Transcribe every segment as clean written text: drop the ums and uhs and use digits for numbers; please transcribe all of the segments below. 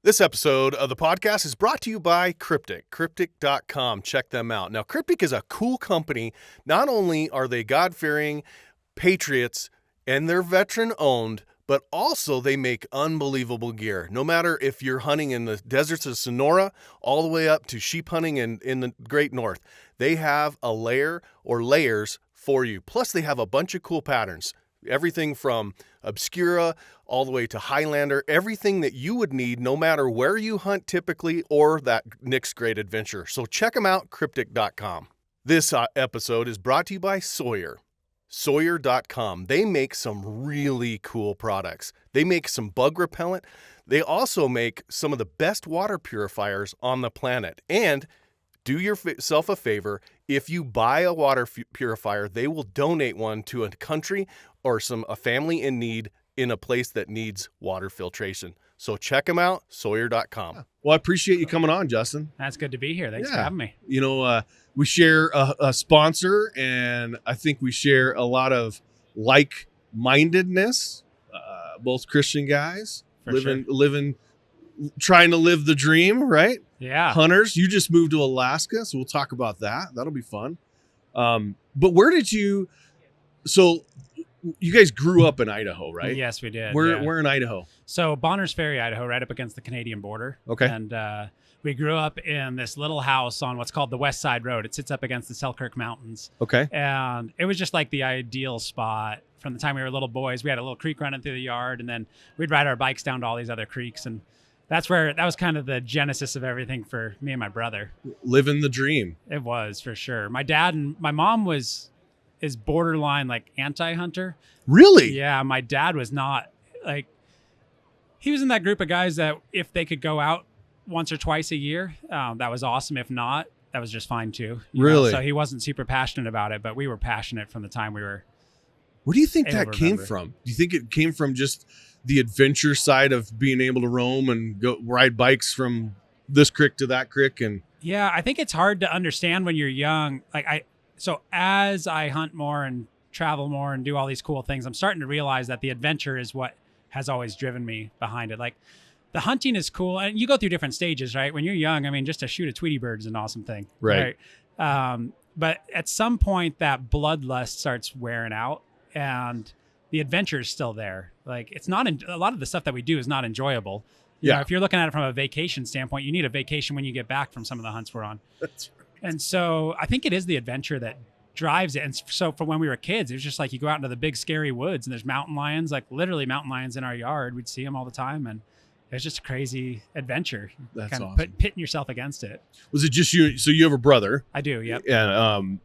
This episode of the podcast is brought to you by Cryptic, cryptic.com. Check them out. Now, Cryptic is a cool company. Not only are they God-fearing patriots and they're veteran-owned, but also they make unbelievable gear. No matter if you're hunting in the deserts of Sonora all the way up to sheep hunting in the Great North, they have a layer or layers for you. Plus, they have a bunch of cool patterns. Everything from Obscura all the way to Highlander, everything that you would need no matter where you hunt typically or that next great adventure. So check them out, cryptic.com. This episode is brought to you by Sawyer. Sawyer.com. They make some really cool products. They make some bug repellent. They also make some of the best water purifiers on the planet. And do yourself a favor. If you buy a water purifier, they will donate one to a country or a family in need in a place that needs water filtration. So check them out, Sawyer.com. Well, I appreciate you coming on, Justin. That's good to be here. Thanks for having me. You know, we share a sponsor, and I think we share a lot of like-mindedness, both Christian guys, living, trying to live the dream, right? Yeah. Hunters. You just moved to Alaska, so we'll talk about that. That'll be fun. But where did you... So you guys grew up in Idaho, right? Yes, we did. Where in Idaho? So Bonners Ferry, Idaho, right up against the Canadian border. Okay. And we grew up in this little house on what's called the West Side Road. It sits up against the Selkirk Mountains. Okay. And it was just like the ideal spot. From the time we were little boys, we had a little creek running through the yard, and then we'd ride our bikes down to all these other creeks. And that was kind of the genesis of everything for me and my brother. Living the dream. It was, for sure. My dad and my mom is borderline like anti-hunter. Really? Yeah, my dad was not like, he was in that group of guys that if they could go out once or twice a year, that was awesome. If not, that was just fine too. Really? So he wasn't super passionate about it, but we were passionate from the time we were. Where do you think that came from? Do you think it came from just the adventure side of being able to roam and go ride bikes from this creek to that creek? And yeah, I think it's hard to understand when you're young. So as I hunt more and travel more and do all these cool things, I'm starting to realize that the adventure is what has always driven me behind it. Like, the hunting is cool, and you go through different stages, right? When you're young, I mean, just to shoot a Tweety bird is an awesome thing, right? But at some point, that bloodlust starts wearing out, and the adventure is still there. Like, it's not a lot of the stuff that we do is not enjoyable. You know, if you're looking at it from a vacation standpoint, you need a vacation when you get back from some of the hunts we're on. That's right. And so I think it is the adventure that drives it. And so for when we were kids, it was just like you go out into the big scary woods and there's mountain lions, like literally mountain lions in our yard. We'd see them all the time, and it was just a crazy adventure. That's kind awesome. of pitting yourself against it. Was it just you? So you have a brother? I do. Yep. And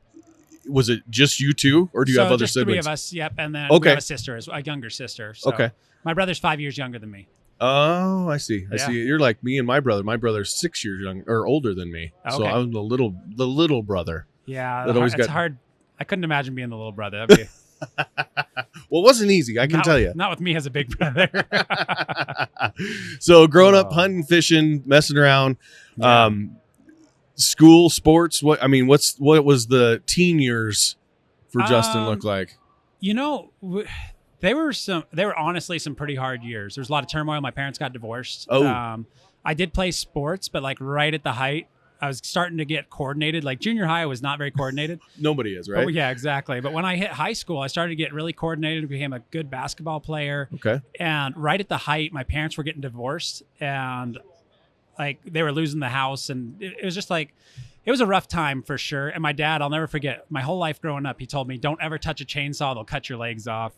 was it just you two, or do you have other just siblings? 3 of us. Yep. And then we have a sister, a younger sister. So okay. My brother's 5 years younger than me. Oh, I see. I see. You're like me and my brother. My brother's 6 years younger or older than me. Okay. So I'm the little brother. Yeah. It's hard. I couldn't imagine being the little brother. That'd be... Well, it wasn't easy, I can tell you. Not with me as a big brother. So growing up, hunting, fishing, messing around, school, sports. What was the teen years for Justin look like? You know, they were honestly some pretty hard years. There was a lot of turmoil. My parents got divorced. Oh. I did play sports, but like right at the height, I was starting to get coordinated. Like junior high, I was not very coordinated. Nobody is, right? Yeah, exactly. But when I hit high school, I started to get really coordinated, became a good basketball player. Okay. And right at the height, my parents were getting divorced, and like they were losing the house, and it was just like, it was a rough time for sure. And my dad, I'll never forget, my whole life growing up, he told me, don't ever touch a chainsaw. They'll cut your legs off.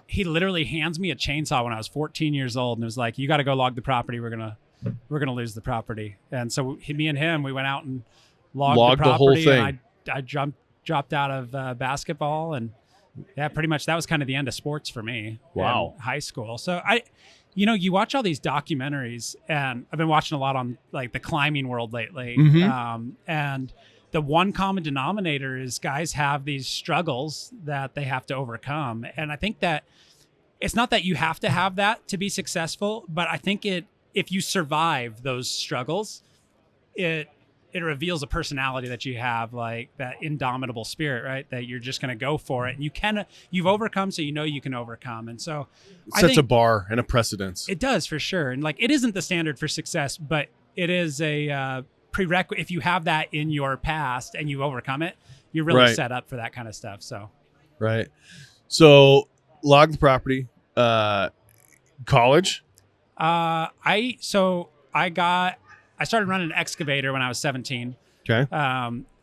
He literally hands me a chainsaw when I was 14 years old and was like, you got to go log the property. We're going to lose the property. And so me and him, we went out and logged the property. Whole thing. And I dropped out of basketball. And yeah, pretty much that was kind of the end of sports for me. Wow. In high school. So you watch all these documentaries, and I've been watching a lot on like the climbing world lately. Mm-hmm. And the one common denominator is guys have these struggles that they have to overcome. And I think that it's not that you have to have that to be successful, but I think if you survive those struggles, it it reveals a personality that you have, like that indomitable spirit, right? That you're just going to go for it. And you've overcome, so you can overcome. And so it sets a bar and a precedence. It does, for sure. And like, it isn't the standard for success, but it is a prerequisite. If you have that in your past and you overcome it, you're really set up for that kind of stuff. So, right. So log the property, college. I started running an excavator when I was 17. Okay.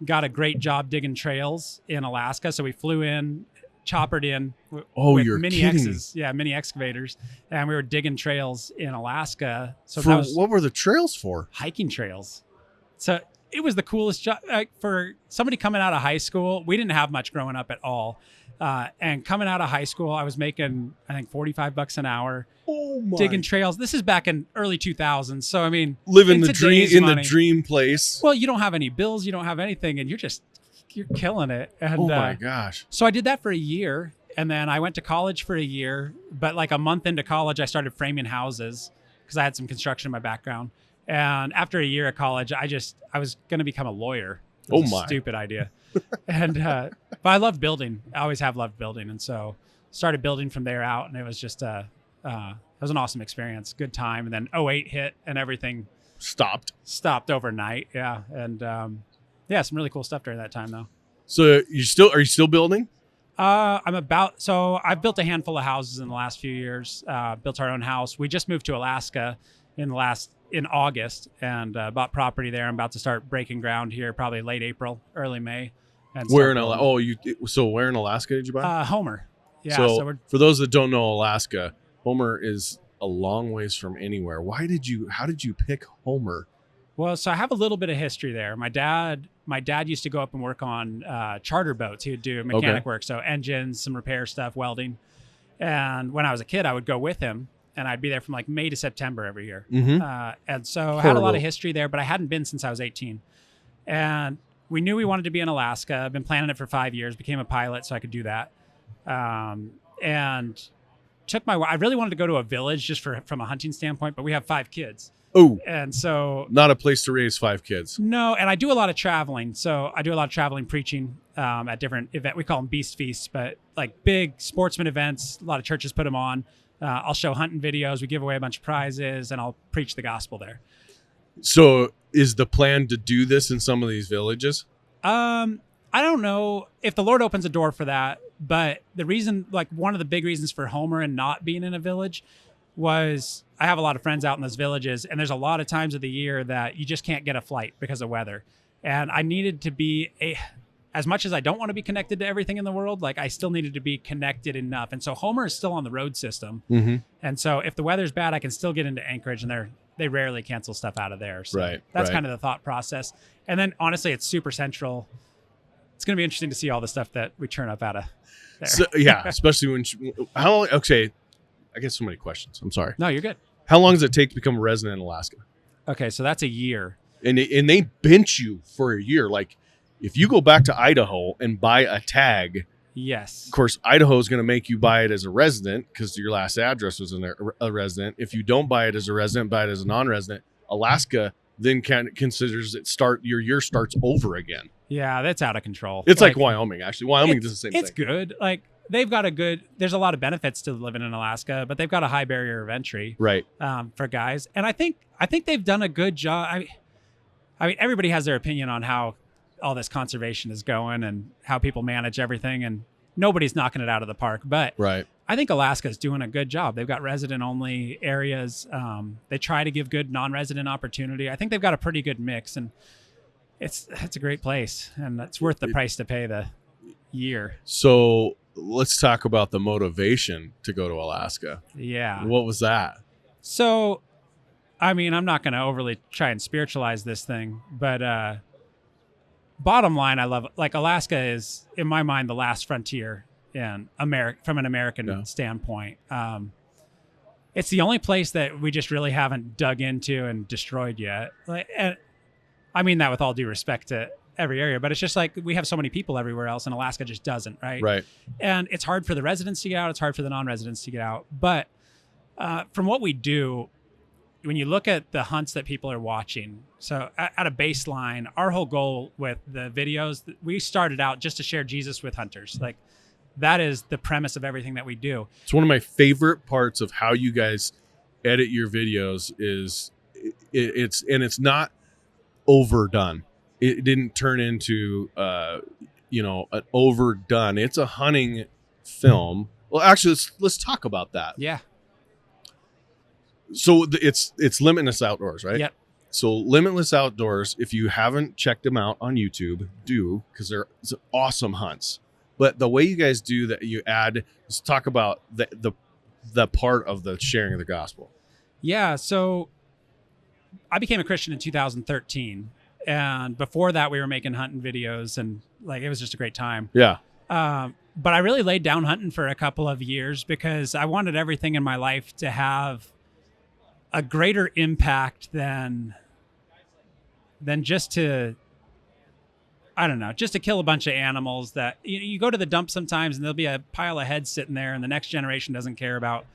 Got a great job digging trails in Alaska. So we flew in, choppered in with you're mini kidding X's. Yeah, mini excavators. And we were digging trails in Alaska. So what were the trails for? Hiking trails. So it was the coolest job. For somebody coming out of high school, we didn't have much growing up at all. And coming out of high school, I was making, I think, $45 an hour. Oh my. Digging trails. This is back in early 2000s. So, I mean, living the dream in the dream place. Well, you don't have any bills, you don't have anything, and you're killing it. And, oh my gosh. So I did that for a year, and then I went to college for a year. But like a month into college, I started framing houses because I had some construction in my background. And after a year of college, I was going to become a lawyer. It was a stupid idea. And but I loved building. I always have loved building, and so started building from there out. And it was just it was an awesome experience, good time. And then 2008 hit, and everything stopped overnight. Yeah, and some really cool stuff during that time though. So are you still building? I've built a handful of houses in the last few years. Built our own house. We just moved to Alaska in August and bought property there. I'm about to start breaking ground here, probably late April, early May. And where in Alaska? Where in Alaska did you buy? Homer. Yeah. So for those that don't know Alaska, Homer is a long ways from anywhere. How did you pick Homer? Well, so I have a little bit of history there. My dad used to go up and work on charter boats. He would do mechanic work, so engines, some repair stuff, welding. And when I was a kid, I would go with him. And I'd be there from like May to September every year. Mm-hmm. And so I had a lot of history there, but I hadn't been since I was 18. And we knew we wanted to be in Alaska. I've been planning it for 5 years, became a pilot so I could do that. And I really wanted to go to a village just from a hunting standpoint, but we have 5 kids. Oh. And so. Not a place to raise 5 kids. No. And I do a lot of traveling. So I do a lot of traveling preaching at different events. We call them beast feasts, but like big sportsman events. A lot of churches put them on. I'll show hunting videos. We give away a bunch of prizes, and I'll preach the gospel there. So is the plan to do this in some of these villages? I don't know if the Lord opens a door for that, but the reason, like one of the big reasons for Homer and not being in a village was I have a lot of friends out in those villages, and there's a lot of times of the year that you just can't get a flight because of weather. And I needed to be as much as I don't want to be connected to everything in the world, like I still needed to be connected enough. And so Homer is still on the road system. Mm-hmm. And so if the weather's bad, I can still get into Anchorage, and they rarely cancel stuff out of there. So that's kind of the thought process. And then honestly, it's super central. It's going to be interesting to see all the stuff that we churn up out of there. So, yeah, especially okay. I get so many questions. I'm sorry. No, you're good. How long does it take to become a resident in Alaska? Okay. So that's a year. And they bench you for a year. Like, if you go back to Idaho and buy a tag, yes, of course, Idaho is going to make you buy it as a resident because your last address was a resident. If you don't buy it as a resident, buy it as a non-resident. Alaska then considers your year starts over again. Yeah, that's out of control. It's like Wyoming, actually. Wyoming does the same thing. It's good. Like they've got there's a lot of benefits to living in Alaska, but they've got a high barrier of entry, right? For guys, and I think they've done a good job. I mean, everybody has their opinion on how all this conservation is going and how people manage everything, and nobody's knocking it out of the park. But right. I think Alaska's doing a good job. They've got resident-only areas. They try to give good non-resident opportunity. I think they've got a pretty good mix, and it's a great place, and it's worth the price to pay the year. So let's talk about the motivation to go to Alaska. Yeah. What was that? So, I mean, I'm not going to overly try and spiritualize this thing, but bottom line, I love, like, Alaska is, in my mind, the last frontier in America from an American standpoint. It's the only place that we just really haven't dug into and destroyed yet. And I mean that with all due respect to every area, but it's just like we have so many people everywhere else, and Alaska just doesn't, right? Right. And it's hard for the residents to get out. It's hard for the non-residents to get out. But from what we do, when you look at the hunts that people are watching, so at a baseline, our whole goal with the videos, we started out just to share Jesus with hunters. Like that is the premise of everything that we do. It's one of my favorite parts of how you guys edit your videos is it's not overdone. It didn't turn into an overdone. It's a hunting film. Well, actually, let's talk about that. Yeah. So it's Limitless Outdoors, right? Yep. So Limitless Outdoors, if you haven't checked them out on YouTube, do, because they're awesome hunts. But the way you guys do that, you add, let's talk about the part of the sharing of the gospel. Yeah. So I became a Christian in 2013. And before that, we were making hunting videos, and like it was just a great time. Yeah. But I really laid down hunting for a couple of years because I wanted everything in my life to have a greater impact than just to, I don't know, just to kill a bunch of animals that you go to the dump sometimes and there'll be a pile of heads sitting there and the next generation doesn't care about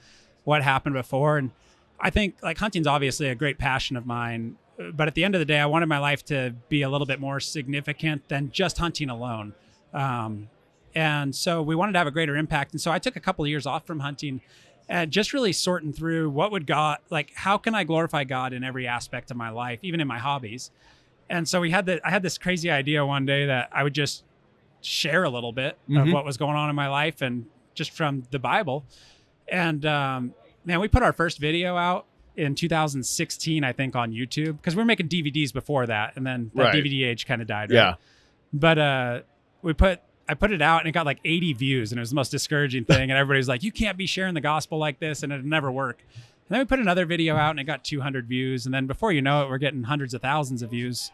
what happened before. And I think like hunting's obviously a great passion of mine, but at the end of the day, I wanted my life to be a little bit more significant than just hunting alone. And so we wanted to have a greater impact. And so I took a couple of years off from hunting and just really sorting through what would God, like, how can I glorify God in every aspect of my life, even in my hobbies? And so I had this crazy idea one day that I would just share a little bit of what was going on in my life and just from the Bible. And man, we put our first video out in 2016, I think, on YouTube, because we were making DVDs before that. And then that DVD age kind of died. Right? Yeah. But I put it out and it got like 80 views, and it was the most discouraging thing. And everybody's like, you can't be sharing the gospel like this, and it'll never work. And then we put another video out and it got 200 views. And then before you know it, we're getting hundreds of thousands of views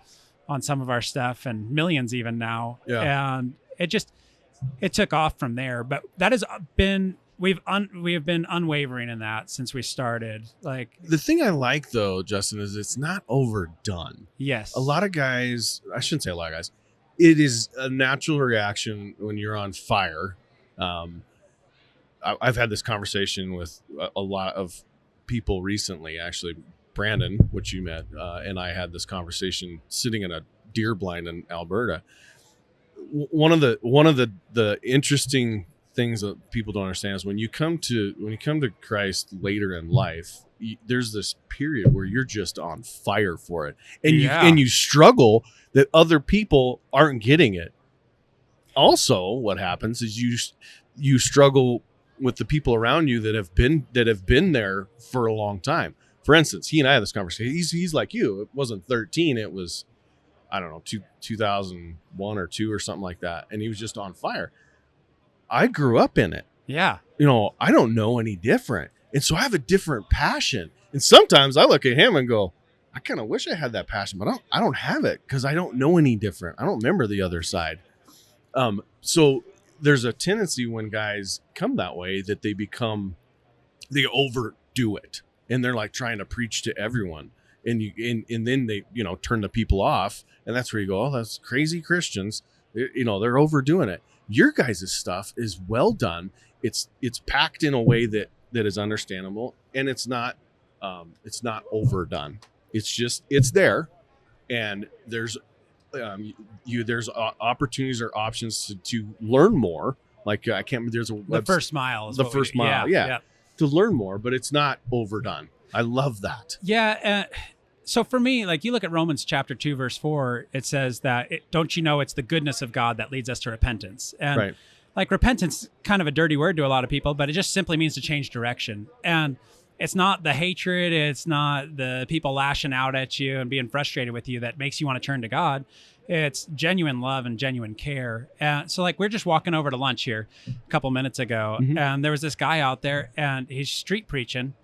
on some of our stuff and millions even now. Yeah. And it took off from there. But that has been, we have been unwavering in that since we started. Like the thing I like though, Justin, is it's not overdone. Yes. A lot of guys, I shouldn't say a lot of guys, it is a natural reaction when you're on fire. I've had this conversation with a lot of people recently. Actually, Brandon, which you met, and I had this conversation sitting in a deer blind in Alberta. One of the interesting things that people don't understand is when you come to Christ later in life, there's this period where you're just on fire for it, and you struggle that other people aren't getting it. Also, what happens is you struggle with the people around you that have been there for a long time. For instance, he and I had this conversation. He's like you. It wasn't 13. It was, I don't know, 2001 or 2 or something like that. And he was just on fire. I grew up in it. Yeah. I don't know any different. And so I have a different passion. And sometimes I look at him and go, I kind of wish I had that passion, but I don't have it because I don't know any different. I don't remember the other side. So there's a tendency when guys come that way that they overdo it, and they're like trying to preach to everyone, and then they turn the people off, and that's where you go, oh, that's crazy Christians. They're overdoing it. Your guys' stuff is well done. It's packed in a way that is understandable, and it's not overdone. It's there, and there's opportunities or options to learn more. Like I can't. There's the first mile. The first mile, yeah, to learn more, but it's not overdone. I love that. Yeah. So for me, like you look at Romans chapter 2, verse 4, it says that don't you know it's the goodness of God that leads us to repentance. And like repentance, kind of a dirty word to a lot of people, but it just simply means to change direction. And it's not the hatred, it's not the people lashing out at you and being frustrated with you that makes you want to turn to God. It's genuine love and genuine care. And so like we're just walking over to lunch here a couple minutes ago, and there was this guy out there and he's street preaching.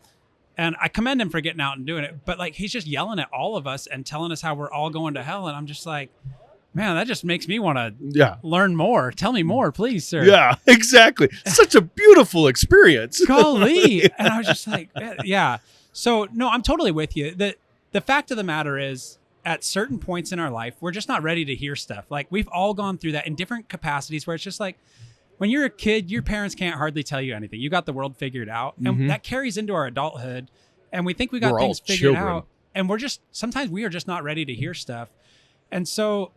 And I commend him for getting out and doing it, but like he's just yelling at all of us and telling us how we're all going to hell. And I'm just like, man, that just makes me want to learn more. Tell me more, please, sir. Yeah, exactly. Such a beautiful experience. Golly. And I was just like, yeah. So, no, I'm totally with you. The fact of the matter is, at certain points in our life, we're just not ready to hear stuff. Like, we've all gone through that in different capacities where it's just like, when you're a kid, your parents can't hardly tell you anything. You got the world figured out. And that carries into our adulthood. and we think we got We're things all figured children. out, and sometimes we are just not ready to hear stuff. And so,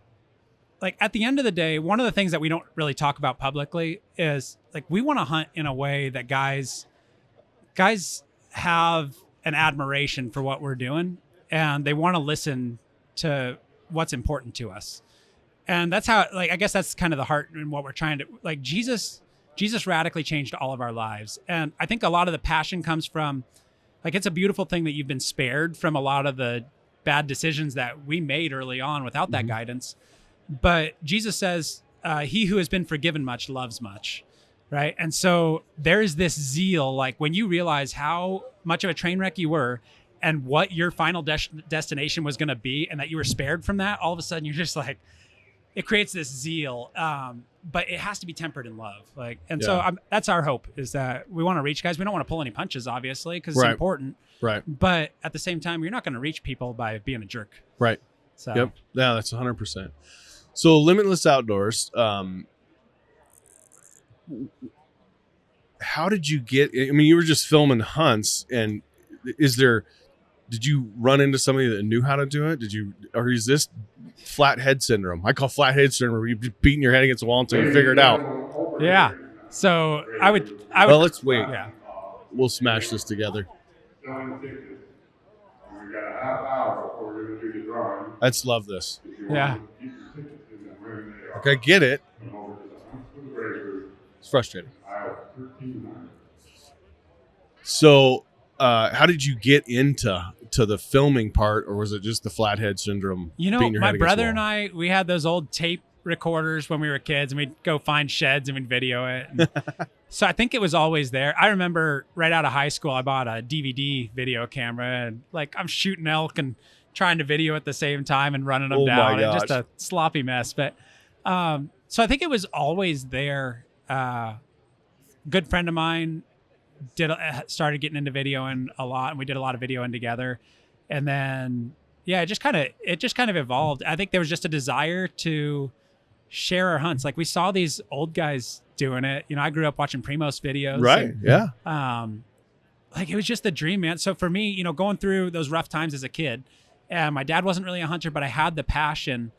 like, at the end of the day, one of the things that we don't really talk about publicly is, like, we want to hunt in a way that guys have an admiration for what we're doing, and they want to listen to what's important to us. And that's how, like, I guess that's kind of the heart and what we're trying to, like, Jesus radically changed all of our lives. And I think a lot of the passion comes from, like, it's a beautiful thing that you've been spared from a lot of the bad decisions that we made early on without that guidance. But Jesus says, he who has been forgiven much loves much, right? And so there's this zeal, like, when you realize how much of a train wreck you were and what your final destination was going to be, and that you were spared from that, all of a sudden you're just like, it creates this zeal, but it has to be tempered in love. Like, and so that's our hope, is that we want to reach guys. We don't want to pull any punches, obviously, because it's important. Right. But at the same time, you're not going to reach people by being a jerk. Right. So. Yep. Yeah, that's 100%. So Limitless Outdoors, how did you get, I mean, you were just filming hunts, and did you run into somebody that knew how to do it? Or is this flathead syndrome? I call flathead syndrome where you're just beating your head against the wall until you figure it out. Yeah. So I would. Well, let's wait. Yeah. We'll smash this together. We got a half hour before we're going to do the drawing. Let's love this. Yeah. Okay, I get it. It's frustrating. So, how did you get into the filming part, or was it just the flathead syndrome? You know, beating your my head against brother the and wall? I, we had those old tape recorders when we were kids, and we'd go find sheds and we'd video it. And so I think it was always there. I remember right out of high school, I bought a DVD video camera, and, like, I'm shooting elk and trying to video at the same time and running them Oh, down. my And just gosh. a sloppy mess. But so I think it was always there. Good friend of mine started getting into videoing a lot, and we did a lot of videoing together. And then, yeah, it just kind of evolved. I think there was just a desire to share our hunts. Like, we saw these old guys doing it. You know, I grew up watching Primos videos. Right. And, Yeah. like, it was just the dream, man. So for me, you know, going through those rough times as a kid, and my dad wasn't really a hunter, but I had the passion,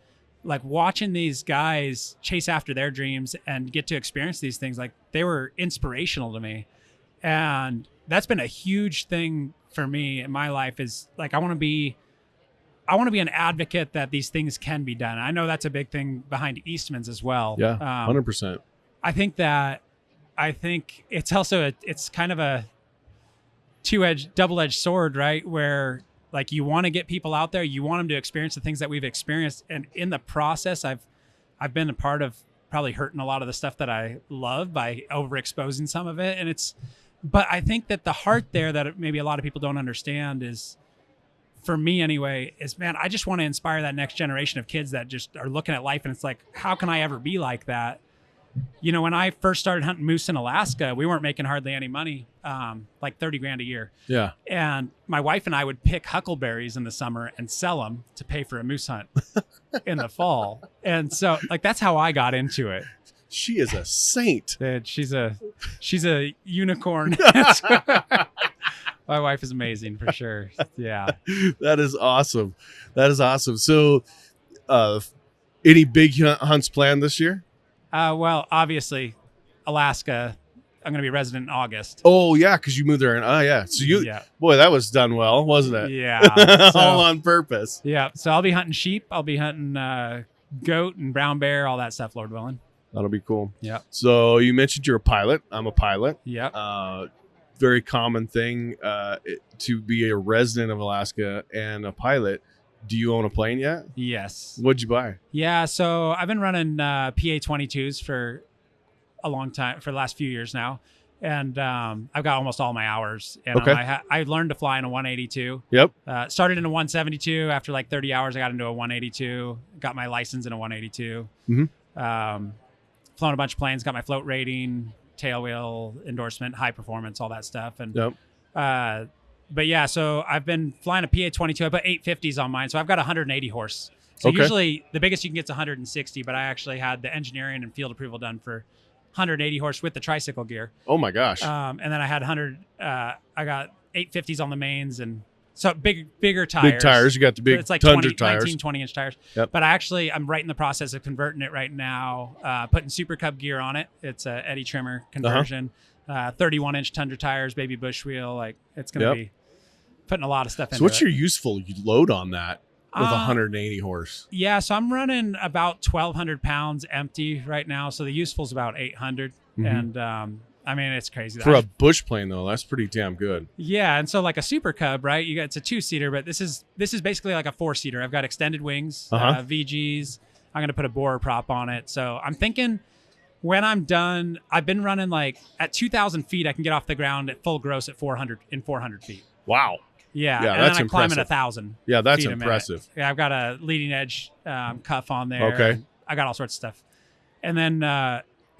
like, watching these guys chase after their dreams and get to experience these things. Like, they were inspirational to me. And that's been a huge thing for me in my life, is, like, I want to be an advocate that these things can be done. I know that's a big thing behind Eastmans as well. Yeah. 100%. I think it's also it's kind of a double-edged sword, right? Where, like, you want to get people out there, you want them to experience the things that we've experienced, and in the process, I've been a part of probably hurting a lot of the stuff that I love by overexposing some of it. But I think that the heart there that maybe a lot of people don't understand is, for me anyway, is, man, I just want to inspire that next generation of kids that just are looking at life, and it's like, how can I ever be like that? You know, when I first started hunting moose in Alaska, we weren't making hardly any money, like $30,000 a year. Yeah. And my wife and I would pick huckleberries in the summer and sell them to pay for a moose hunt in the fall. And so, like, that's how I got into it. She is a saint. Dude, she's a unicorn. My wife is amazing, for sure. Yeah. That is awesome. So, any big hunts planned this year? Well, obviously, Alaska. I'm going to be resident in August. Oh yeah, because you moved there, and yeah. So boy, that was done well, wasn't it? Yeah. All on purpose. Yeah. So I'll be hunting sheep. I'll be hunting goat and brown bear, all that stuff, Lord willing. That'll be cool. Yeah. So you mentioned you're a pilot. I'm a pilot. Yeah. Very common thing to be a resident of Alaska and a pilot. Do you own a plane yet? Yes. What'd you buy? Yeah. So I've been running PA-22s for a long time, for the last few years now. And I've got almost all my hours. And Okay. I learned to fly in a 182. Yep. Started in a 172. After like 30 hours, I got into a 182. Got my license in a 182. Mm-hmm. Flown a bunch of planes. Got my float rating, tailwheel endorsement, high performance, all that stuff. And Yep. but yeah, so I've been flying a PA-22. I put 850s on mine, so I've got 180 horse. So Okay. usually the biggest you can get is 160, but I actually had the engineering and field approval done for 180 horse with the tricycle gear. Oh my gosh. And then I had 100. I got 850s on the mains, and so bigger tires. Big tires. You got the big it's like Tundra tires. 19, 20-inch tires. Yep. But I'm right in the process of converting it right now, putting Super Cub gear on it. It's a Eddie Trimmer conversion. 31-inch Tundra tires, baby bush wheel. Like, it's going to be putting a lot of stuff into it. So what's your useful load on that with 180 horse? Yeah, so I'm running about 1,200 pounds empty right now. So the useful is about 800. And I mean, it's crazy. For a bush plane, though, that's pretty damn good. Yeah, and so like a Super Cub, right? It's a 2-seater, but this is basically like a 4-seater. I've got extended wings, VGs. I'm going to put a borer prop on it. So I'm thinking when I'm done, I've been running like at 2,000 feet, I can get off the ground at full gross at 400 feet. Wow. Yeah, and that's then I climb at 1,000. Yeah, that's impressive. Yeah, I've got a leading edge cuff on there. Okay. I got all sorts of stuff. And then,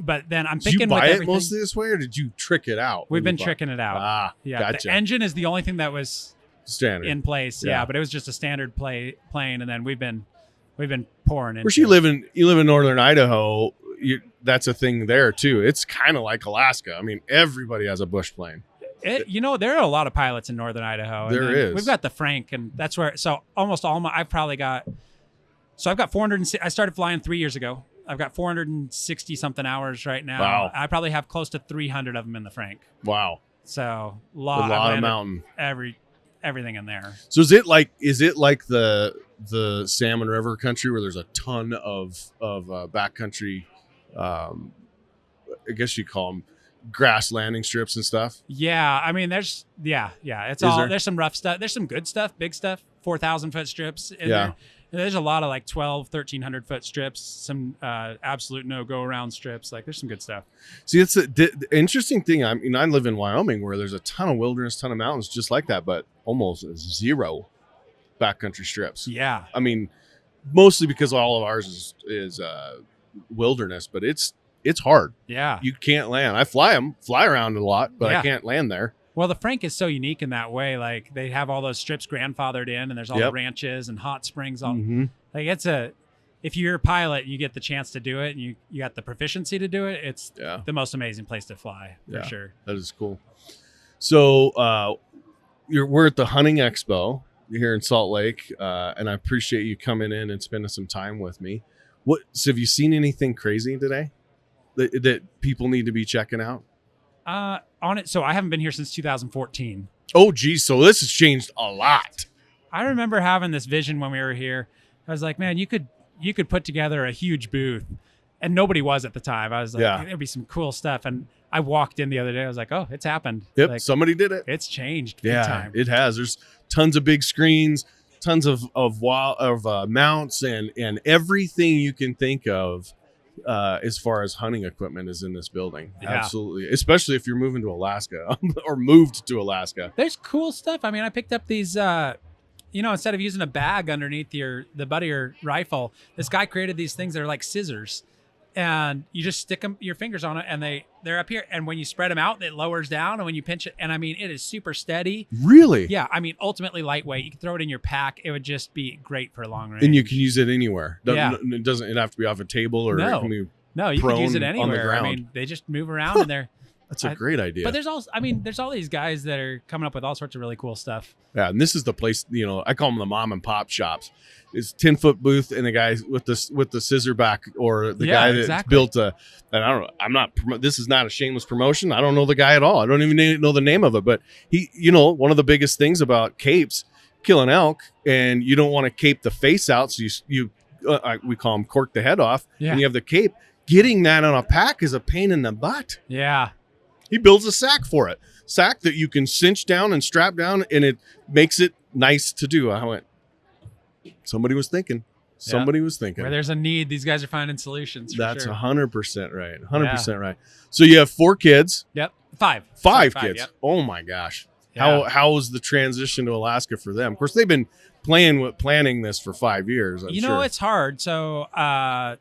but then I'm Did thinking you buy with it everything, mostly this way, or did you trick it out? we've been tricking it out. Yeah, gotcha. The engine is the only thing that was Standard. in place. Yeah. Yeah, but it was just a standard plane, and then we've been pouring in. Where's you live in? You live in Northern Idaho. That's a thing there too. It's kind of like Alaska. I mean, everybody has a bush plane. There are a lot of pilots in Northern Idaho. There is. We've got the Frank, and that's where. So almost all I've got 400. I started flying 3 years ago. I've got 460 something hours right now. Wow. I probably have close to 300 of them in the Frank. Wow. So A I've lot of landed mountain. everything in there. So is it like the Salmon River country where there's a ton of backcountry, I guess you call them grass landing strips and stuff? Yeah, I mean, there's there's some rough stuff. There's some good stuff, big stuff, 4,000 foot strips in there. And there's a lot of like 1,300 foot strips, some absolute no-go around strips. Like, there's some good stuff. See, it's the interesting thing. I mean, I live in Wyoming where there's a ton of wilderness, ton of mountains just like that, but almost zero backcountry strips. Yeah. I mean, mostly because all of ours is wilderness, but it's hard. Yeah. You can't land. I fly around a lot, but I can't land there. Well, the Frank is so unique in that way. Like, they have all those strips grandfathered in, and there's all the ranches and hot springs. Like, if you're a pilot, you get the chance to do it, and you got the proficiency to do it. It's the most amazing place to fly for sure. That is cool. So we're at the Hunting Expo here in Salt Lake, and I appreciate you coming in and spending some time with me. So have you seen anything crazy today that people need to be checking out? On it. So I haven't been here since 2014. Oh, geez. So this has changed a lot. I remember having this vision when we were here. I was like, man, you could put together a huge booth, and nobody was at the time. I was like, there'd be some cool stuff. And I walked in the other day. I was like, oh, it's happened. Yep. Like, Somebody did it. It's changed big time. It has. There's tons of big screens, tons of mounts and everything you can think of. As far as hunting equipment is in this building. Absolutely. Especially if you're moving to Alaska or moved to Alaska. There's cool stuff. I mean, I picked up these, instead of using a bag underneath the butt of your rifle, this guy created these things that are like scissors, and you just stick your fingers on it, and they're up here. And when you spread them out, it lowers down. And when you pinch it, and I mean, it is super steady. Really? Yeah. I mean, ultimately lightweight. You can throw it in your pack. It would just be great for long range. And you can use it anywhere. It doesn't have to be off a table or no. it can be no, you can use it on the anywhere. ground. I mean, they just move around in there. That's a great idea. But there's all these guys that are coming up with all sorts of really cool stuff. Yeah, and this is the place, I call them the mom and pop shops. It's 10-foot booth and the guy with the scissor back, or the guy that's built and this is not a shameless promotion. I don't know the guy at all. I don't even know the name of it, but he, one of the biggest things about capes, killing elk, and you don't want to cape the face out. So we call them cork the head off, and you have the cape. Getting that on a pack is a pain in the butt. Yeah. He builds a sack for it. Sack that you can cinch down and strap down, and it makes it nice to do. I went, somebody was thinking. Somebody was thinking. Where there's a need, these guys are finding solutions. That's sure. 100% right. 100% right. So you have 4 kids. Yep. 5 kids. Yep. Oh my gosh. Yeah. How was the transition to Alaska for them? Of course, they've been planning this for 5 years. I'm sure. It's hard. So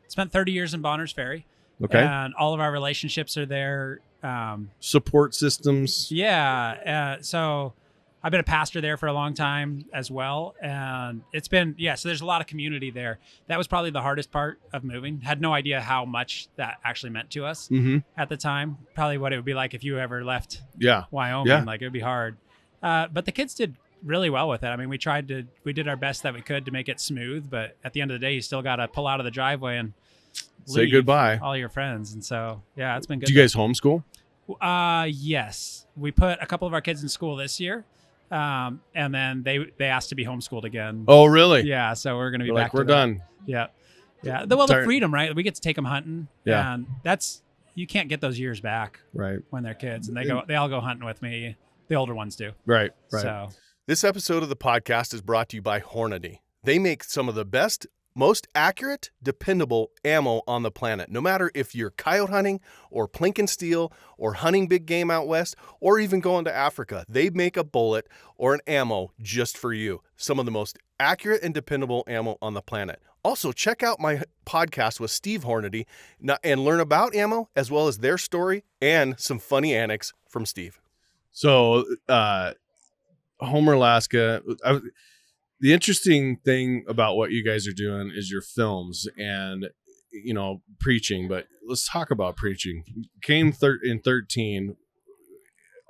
spent 30 years in Bonners Ferry. Okay. And all of our relationships are there. Support systems. Yeah. So I've been a pastor there for a long time as well. And it's been, so there's a lot of community there. That was probably the hardest part of moving. Had no idea how much that actually meant to us at the time. Probably what it would be like if you ever left Wyoming. Yeah. Like, it would be hard. But the kids did really well with it. I mean, we did our best that we could to make it smooth, but at the end of the day, you still got to pull out of the driveway and say goodbye all your friends. And so, yeah, it's been good. Do you guys homeschool? Yes, we put a couple of our kids in school this year. And then they asked to be homeschooled again. Oh, really? Yeah. So we're going to be back. back. We're done. Yeah. Yeah. The freedom, right? We get to take them hunting. Yeah. And you can't get those years back. Right. When they're kids and they all go hunting with me. The older ones do. Right. So this episode of the podcast is brought to you by Hornady. They make some of the best, most accurate, dependable ammo on the planet. No matter if you're coyote hunting or plinking steel or hunting big game out west or even going to Africa, they make a bullet or an ammo just for you. Some of the most accurate and dependable ammo on the planet. Also, check out my podcast with Steve Hornady and learn about ammo as well as their story and some funny anecdotes from Steve. So, Homer, Alaska, the interesting thing about what you guys are doing is your films and, preaching, but let's talk about preaching. Came in 13.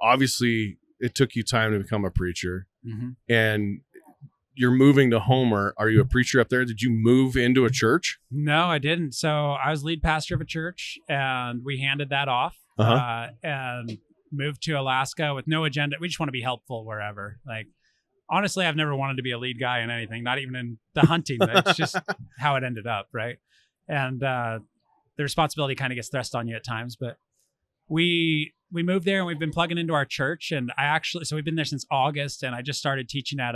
Obviously, it took you time to become a preacher. Mm-hmm. And you're moving to Homer. Are you a preacher up there? Did you move into a church? No, I didn't. So I was lead pastor of a church and we handed that off and moved to Alaska with no agenda. We just want to be helpful wherever. Like, honestly, I've never wanted to be a lead guy in anything, not even in the hunting. It's just how it ended up, right? And the responsibility kind of gets thrust on you at times. But we moved there and we've been plugging into our church. And so we've been there since August. And I just started teaching at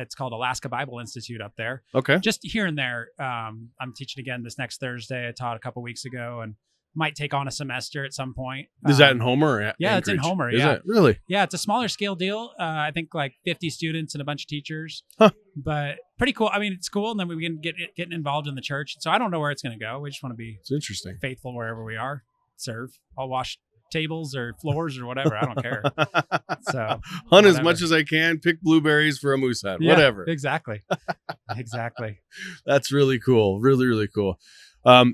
it's called Alaska Bible Institute up there. Okay. Just here and there. I'm teaching again this next Thursday. I taught a couple weeks ago and might take on a semester at some point. Is that in Homer? Or yeah, Anchorage? It's in Homer. Is yeah. it really? Yeah, it's a smaller scale deal. I think like 50 students and a bunch of teachers. Huh. But pretty cool. I mean, it's cool. And then we can getting involved in the church. So I don't know where it's going to go. We just want to be It's interesting. faithful wherever we are. Serve. I'll wash tables or floors or whatever. I don't care. So hunt as much as I can. Pick blueberries for a moose hunt. Yeah, whatever. Exactly. Exactly. That's really cool. Really, really cool.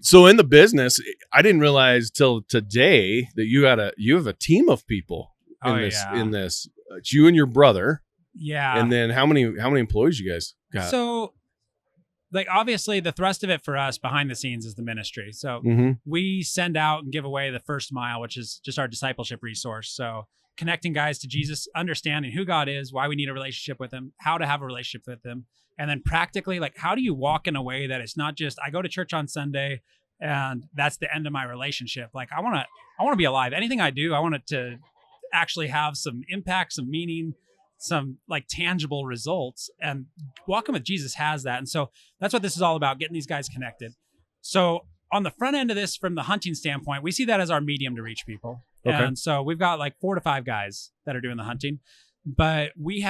So in the business, I didn't realize till today that you have a team of people in this. It's you and your brother. Yeah. And then how many employees you guys got? So, like, obviously the thrust of it for us behind the scenes is the ministry. So we send out and give away the first mile, which is just our discipleship resource. So connecting guys to Jesus, understanding who God is, why we need a relationship with him, how to have a relationship with him. And then practically, like, how do you walk in a way that it's not just, I go to church on Sunday and that's the end of my relationship. Like, I want to be alive. Anything I do, I want it to actually have some impact, some meaning, some like tangible results, and walking with Jesus has that. And so that's what this is all about, getting these guys connected. So on the front end of this, from the hunting standpoint, we see that as our medium to reach people. Okay. And so we've got like 4 to 5 guys that are doing the hunting. But we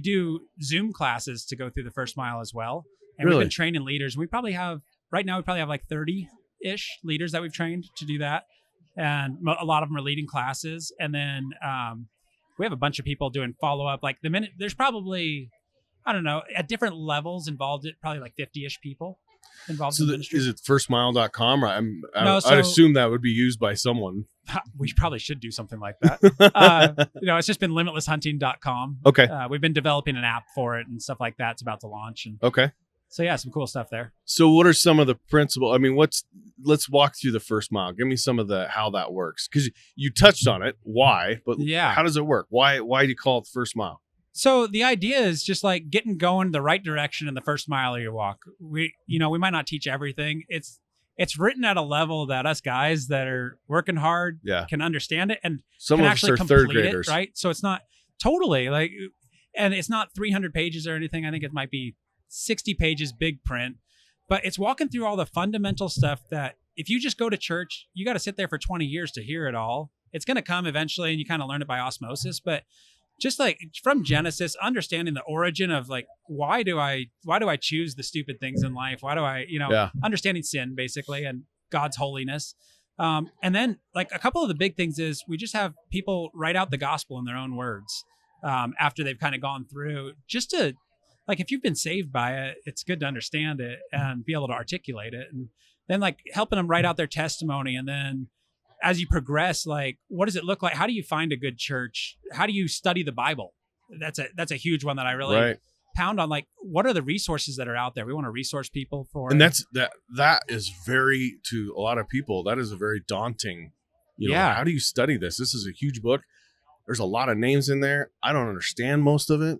do Zoom classes to go through the first mile as well. And Really? We've been training leaders. Right now we probably have like 30-ish leaders that we've trained to do that. And a lot of them are leading classes. And then we have a bunch of people doing follow-up. Like there's probably, I don't know, at different levels involved, probably like 50-ish people involved in the ministry. Is it firstmile.com? No, I'd assume that would be used by someone. We probably should do something like that. It's just been limitlesshunting.com. Okay. We've been developing an app for it and stuff like that. It's about to launch. And Okay. so yeah, some cool stuff there. So what are some of the principles? I mean, let's walk through the first mile. Give me some of how that works. Because you touched on it. Why? But Yeah. how does it work? Why do you call it the first mile? So the idea is just like getting going the right direction in the first mile of your walk. We might not teach everything. It's written at a level that us guys that are working hard can understand it and some can of actually us are complete third graders, it, right? So it's not totally like, and it's not 300 pages or anything. I think it might be 60 pages, big print, but it's walking through all the fundamental stuff that if you just go to church, you got to sit there for 20 years to hear it all. It's going to come eventually and you kind of learn it by osmosis, but just like from Genesis, understanding the origin of like, why do I choose the stupid things in life? Why do I, understanding sin basically and God's holiness. And then like a couple of the big things is we just have people write out the gospel in their own words after they've kind of gone through, just to like, if you've been saved by it, it's good to understand it and be able to articulate it. And then like helping them write out their testimony. And then as you progress, like, what does it look like? How do you find a good church? How do you study the Bible? that's a huge one that I really pound on. Like, what are the resources that are out there? We want to resource people for, and that is very, to a lot of people, that is a very daunting, how do you study this? This is a huge book. There's a lot of names in there. I don't understand most of it.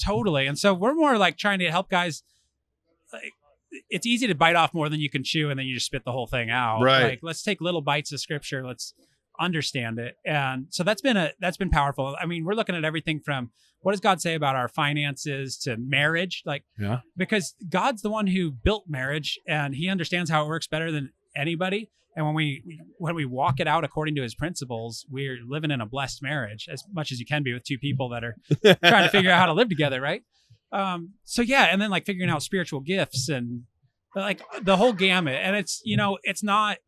Totally. And so we're more like trying to help guys. Like, it's easy to bite off more than you can chew, and then you just spit the whole thing out. Right. Like, let's take little bites of scripture. Let's understand it. And so that's been powerful. I mean, we're looking at everything from what does God say about our finances to marriage? Like, because God's the one who built marriage, and he understands how it works better than anybody. And when we walk it out according to his principles, we're living in a blessed marriage as much as you can be with two people that are trying to figure out how to live together. Right. So yeah. And then like figuring out spiritual gifts and like the whole gamut. And it's, it's not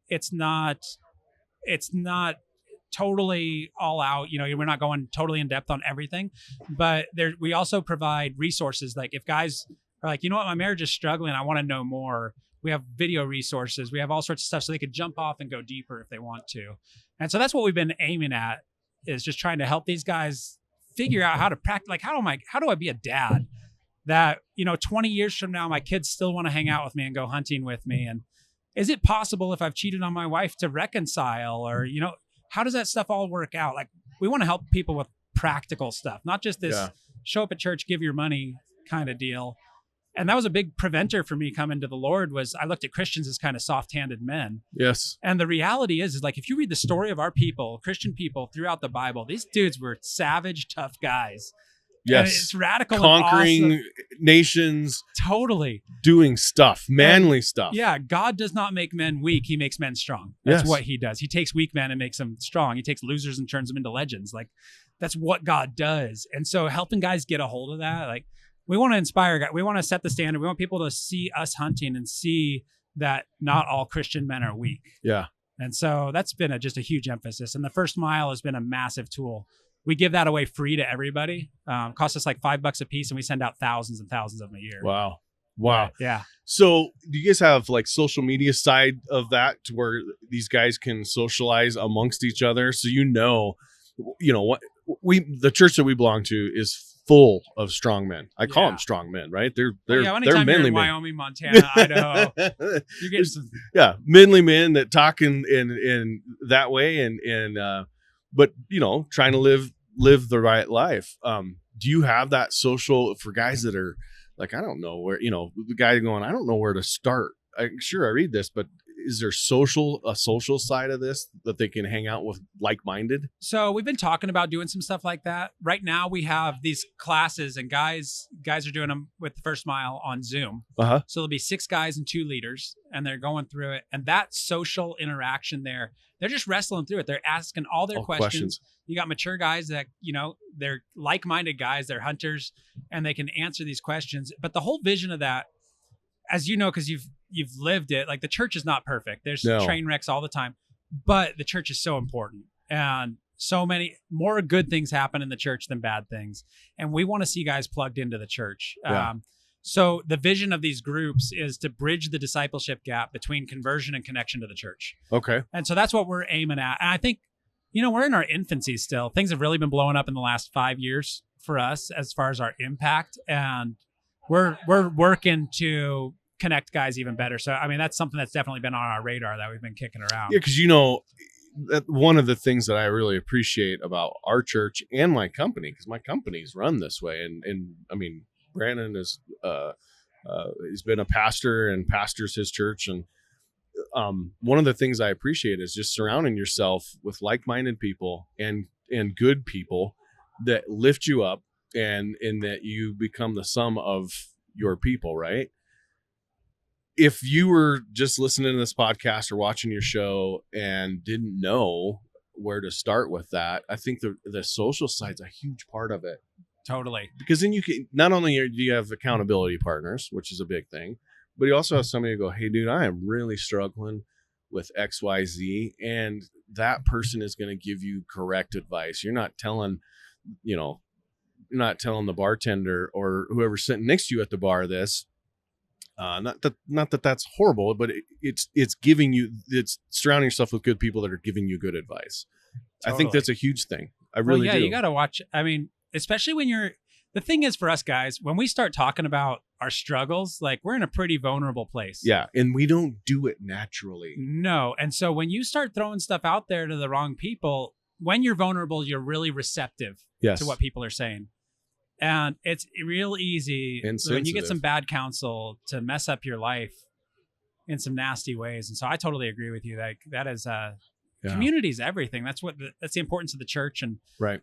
totally all out, we're not going totally in depth on everything, but we also provide resources. Like if guys are like, my marriage is struggling, I want to know more. We have video resources. We have all sorts of stuff so they could jump off and go deeper if they want to. And so that's what we've been aiming at, is just trying to help these guys figure out how to practice. Like, how do I be a dad that, 20 years from now, my kids still want to hang out with me and go hunting with me? And is it possible if I've cheated on my wife to reconcile? Or, how does that stuff all work out? Like, we want to help people with practical stuff, not just this show up at church, give your money kind of deal. And that was a big preventer for me coming to the Lord, was I looked at Christians as kind of soft-handed men. Yes. And the reality is like, if you read the story of our people, Christian people throughout the Bible, these dudes were savage, tough guys. Yes. And it's radical. Conquering and awesome. Nations. Totally. Doing stuff, manly stuff. Yeah. God does not make men weak. He makes men strong. That's what he does. He takes weak men and makes them strong. He takes losers and turns them into legends. Like, that's what God does. And so helping guys get a hold of that, like, we want to inspire guys. We want to set the standard. We want people to see us hunting and see that not all Christian men are weak. Yeah. And so that's been just a huge emphasis. And the first mile has been a massive tool. We give that away free to everybody. Costs us like $5 a piece, and we send out thousands and thousands of them a year. Wow. Yeah. So do you guys have like social media side of that to where these guys can socialize amongst each other? So, what the church that we belong to is full of strong men. I call them strong men, right? They're anytime manly you're in men. Wyoming, Montana, Idaho, you get some. Yeah, manly men that talk in that way, but trying to live the right life. Do you have that social for guys that are like, I don't know where, the guy going, I don't know where to start. I'm sure I read this, but is there a social side of this that they can hang out with like-minded? So we've been talking about doing some stuff like that. Right now we have these classes, and guys are doing them with the First Mile on Zoom. Uh-huh. So there'll be 6 guys and 2 leaders, and they're going through it. And that social interaction there, they're just wrestling through it. They're asking all their questions. You got mature guys that, they're like-minded guys, they're hunters, and they can answer these questions. But the whole vision of that, as you know, because you've lived it, like, the church is not perfect. There's train wrecks all the time, but the church is so important, and so many more good things happen in the church than bad things. And we want to see guys plugged into the church. Yeah. So the vision of these groups is to bridge the discipleship gap between conversion and connection to the church. Okay. And so that's what we're aiming at. And I think, we're in our infancy still. Things have really been blowing up in the last 5 years for us as far as our impact. And we're working to connect guys even better. So, that's something that's definitely been on our radar that we've been kicking around. Yeah, because, one of the things that I really appreciate about our church and my company, because my company's run this way. And Brandon is, he's been a pastor and pastors his church. And one of the things I appreciate is just surrounding yourself with like-minded people and good people that lift you up and that you become the sum of your people, right? If you were just listening to this podcast or watching your show and didn't know where to start with that, I think the social side's a huge part of it. Totally. Because then you can, not only do you have accountability partners, which is a big thing, but you also have somebody to go, hey, dude, I am really struggling with XYZ. And that person is going to give you correct advice. You're not telling, the bartender or whoever's sitting next to you at the bar this. Not that that's horrible, but it's surrounding yourself with good people that are giving you good advice. Totally. I think that's a huge thing. I really do. You got to watch. Especially when you're the thing is for us guys, when we start talking about our struggles, like we're in a pretty vulnerable place. Yeah. And we don't do it naturally. No. And so when you start throwing stuff out there to the wrong people, when you're vulnerable, you're really receptive Yes. to what people are saying. And it's real easy when you get some bad counsel to mess up your life in some nasty ways. And so I totally agree with you. Like that is community is everything. That's that's the importance of the church, and right.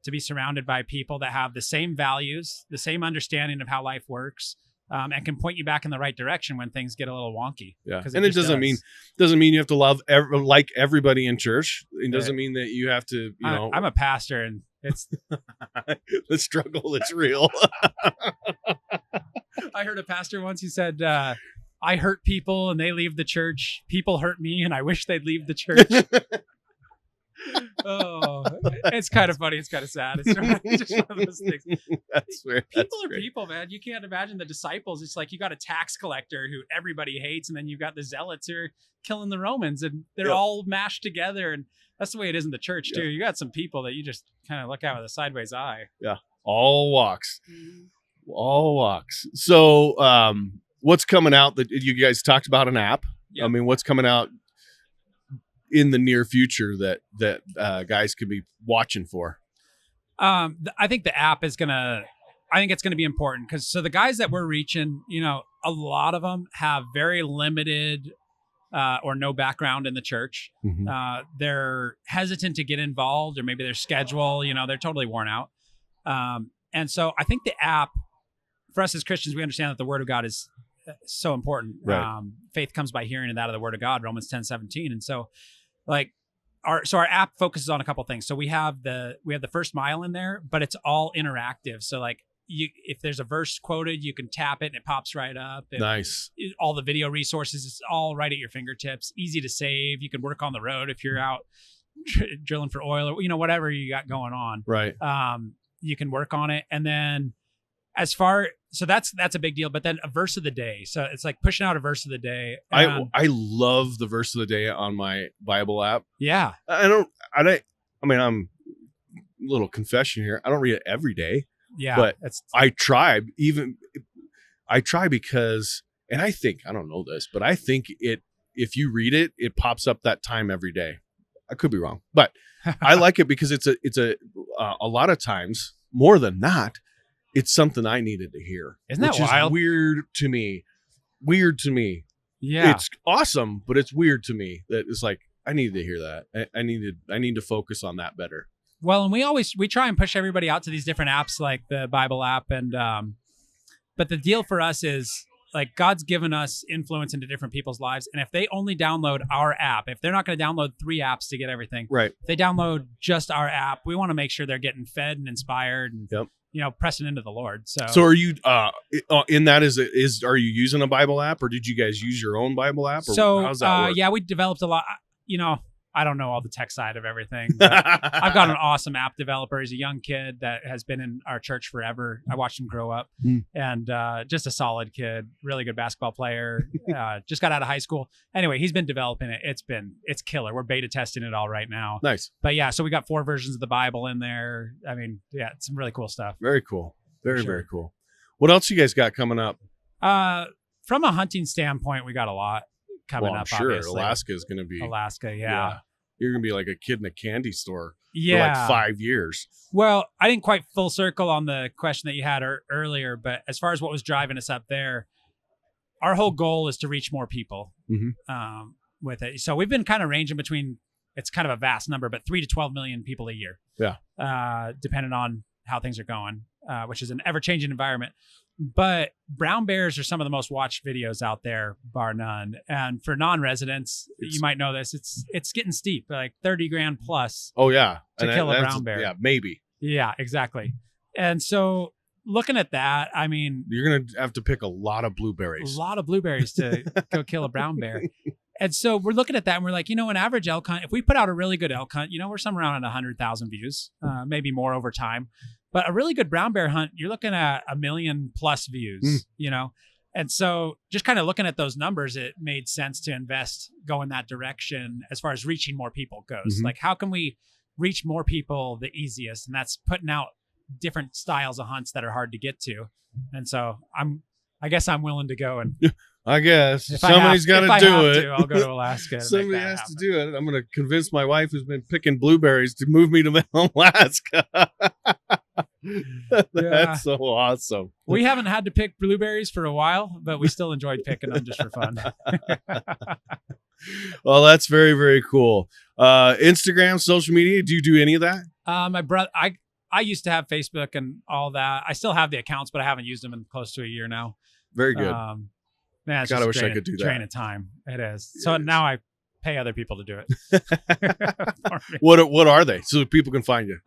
To be surrounded by people that have the same values, the same understanding of how life works, and can point you back in the right direction when things get a little wonky. Yeah, and it doesn't mean you have to like everybody in church. It doesn't mean that you have to. You know, I'm a pastor, and it's the struggle is real. I heard a pastor once. He said, "I hurt people, and they leave the church. People hurt me, and I wish they'd leave the church." Oh, it's kind of funny. It's kind of sad. It's just one of those things. That's weird. People are people, man. You can't imagine the disciples. It's like you got a tax collector who everybody hates, and then you've got the zealots who are killing the Romans, and they're all mashed together. And that's the way it is in the church too. You got some people that you just kind of look at with a sideways eye. Yeah, all walks, all walks. So, what's coming out? That you guys talked about an app. I mean, what's coming out in the near future that guys could be watching for? I think the app is I think it's gonna be important because the guys that we're reaching, a lot of them have very limited or no background in the church. Mm-hmm. They're hesitant to get involved, or maybe their schedule, they're totally worn out. And so I think the app, for us as Christians, we understand that the Word of God is so important. Right. Faith comes by hearing, and that of the Word of God, Romans 10:17. And so our app focuses on a couple things. So we have the first mile in there, but it's all interactive. So if there's a verse quoted, you can tap it and it pops right up. Nice. All the video resources, it's all right at your fingertips. Easy to save. You can work on the road if you're out drilling for oil or whatever you got going on. Right. You can work on it, and then that's a big deal. But then a verse of the day. So it's like pushing out a verse of the day. I love the verse of the day on my Bible app. Yeah. I'm a little confession here. I don't read it every day. Yeah. But I try because, and I don't know this, but I think if you read it, it pops up that time every day. I could be wrong, but I like it because it's a lot of times, more than not, it's something I needed to hear. Isn't that wild? Is weird to me. Yeah. It's awesome, but it's weird to me that it's like, I needed to hear that. I need to focus on that better. Well, and we try and push everybody out to these different apps like the Bible app. And, but the deal for us is like God's given us influence into different people's lives. And if they only download our app, if they're not going to download 3 apps to get everything, right? If they download just our app, we want to make sure they're getting fed and inspired and, pressing into the Lord. So are you, in that are you using a Bible app, or did you guys use your own Bible app? Or how's that work? Yeah, we developed a lot, I don't know all the tech side of everything. But I've got an awesome app developer. He's a young kid that has been in our church forever. I watched him grow up, and just a solid kid, really good basketball player. Just got out of high school. Anyway, he's been developing it. It's killer. We're beta testing it all right now. Nice. But yeah, so we got 4 versions of the Bible in there. I mean, yeah, it's some really cool stuff. Very cool. Very cool. What else you guys got coming up? From a hunting standpoint, we got a lot coming up. Sure. Obviously. Alaska is going to be yeah. You're going to be like a kid in a candy store for like 5 years. Well, I didn't quite full circle on the question that you had earlier, but as far as what was driving us up there, our whole goal is to reach more people with it. So we've been kind of ranging between, it's kind of a vast number, but 3 to 12 million people a year. Yeah. Depending on how things are going, which is an ever-changing environment. But brown bears are some of the most watched videos out there, bar none. And for non-residents, you might know this, it's getting steep, like 30 grand plus. Oh yeah, to kill a brown bear. Yeah, maybe. Yeah, exactly. And so looking at that, I mean, you're gonna have to pick a lot of blueberries. To go kill a brown bear. And so we're looking at that and we're like, an average elk hunt, if we put out a really good elk hunt, we're somewhere around 100,000 views, maybe more over time. But a really good brown bear hunt, you're looking at 1 million plus views, And so just kind of looking at those numbers, it made sense to go in that direction as far as reaching more people goes. Like, how can we reach more people the easiest? And that's putting out different styles of hunts that are hard to get to. And so I guess I'm willing to go, and I guess if somebody's got to do it. I'll go to Alaska. Somebody has to do it. I'm going to convince my wife, who's been picking blueberries, to move me to Alaska. That's so awesome. We haven't had to pick blueberries for a while, but we still enjoyed picking them just for fun. Well, that's very, very cool. Instagram, social media, do you do any of that? My brother, I used to have Facebook and all that. I still have the accounts, but I haven't used them in close to a year now. Very good. Man, it's God, just I wish I could do that. Drain of time. It is. So now I pay other people to do it. What are they? So people can find you.